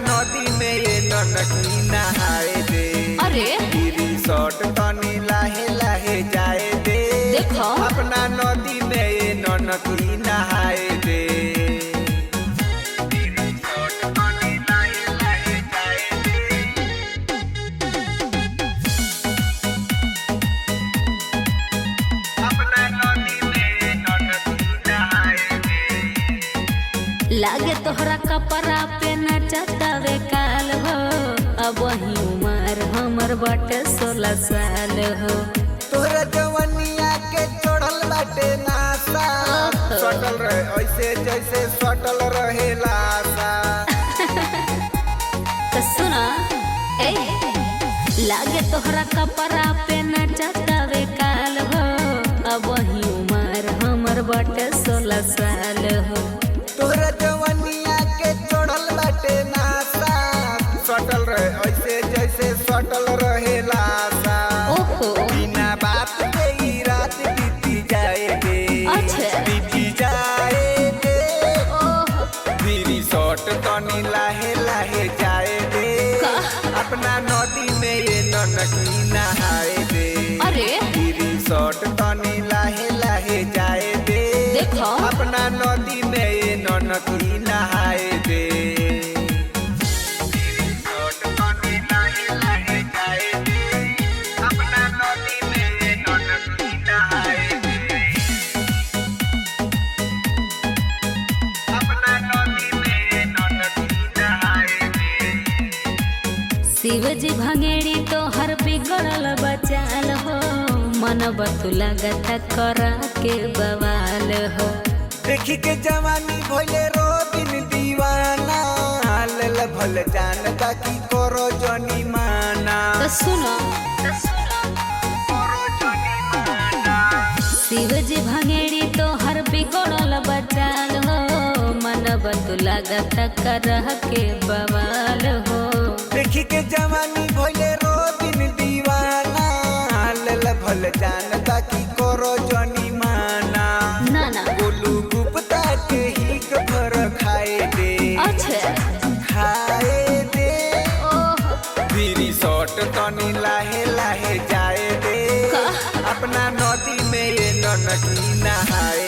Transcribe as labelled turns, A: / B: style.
A: नदी में ये ननकी नहाए दे।
B: अरे
A: रिसोर्ट तनी लाहे लाहे जाए दे।
B: देखो
A: अपना नदी में ये ननकी नहाए दे।
B: लागे तोहरा कपड़ा पे नचतावे काल हो। अब वही उमर हमर बाटे 16 साल हो।
A: तोहरा जवनिया के चढ़ल बाटे नासा। सटल रहे ऐसे जैसे सटल रहे लासा।
B: तो सुना ए लागे तोहरा कपड़ा पे नचतावे काल हो। अब वही उमर हमर बाटे 16 साल हो।
A: तोहरा जवनिया के चढ़ल बाटे नासा। सटल रहे ऐसे जैसे सटल रहे लासा।
B: ओहो
A: बिना बात के ही रात बीती जाए दे।
B: अच्छा
A: बीती जाए दे।
B: ओहो
A: रिसोर्ट तनी लाहे लाहे जाए दे। अपना नदी में ये ननकी नहाए दे।
B: अरे
A: रिसोर्ट तनी लाहे लाहे जाए दे।
B: देखो
A: अपना नदी में ये ननकी नहाए दे। रिसोर्ट तनी लाहे लाहे जाए दे। अपना नदी में ये ननकी नहाए दे। अपना नदी में ये ननकी नहाए दे।
B: शिवजी भंगेड़ी तो हर बिगड़ल बचाल हो। मन बतु लगत करा के बवाल हो।
A: देखी के जवानी भोले रो दिन दीवाना। लेल भल जानता की करो जनी माना।
B: तो सुनो शिवजी भंगेड़ी तो हर बिगड़ल बचाल हो। मन बतु लगत करा के बवाल हो।
A: देखी के जवानी भोले रो दिन दीवाना। लेल भल जानता की करो जनी माना।
B: ना ना
A: गोलू गुप्ता के ही भर खाए दे।
B: अच्छा
A: खाए दे।
B: ओहो
A: रिसोर्ट तनी लाहे लाहे जाए दे। अपना नदी में ये ननकी नहाए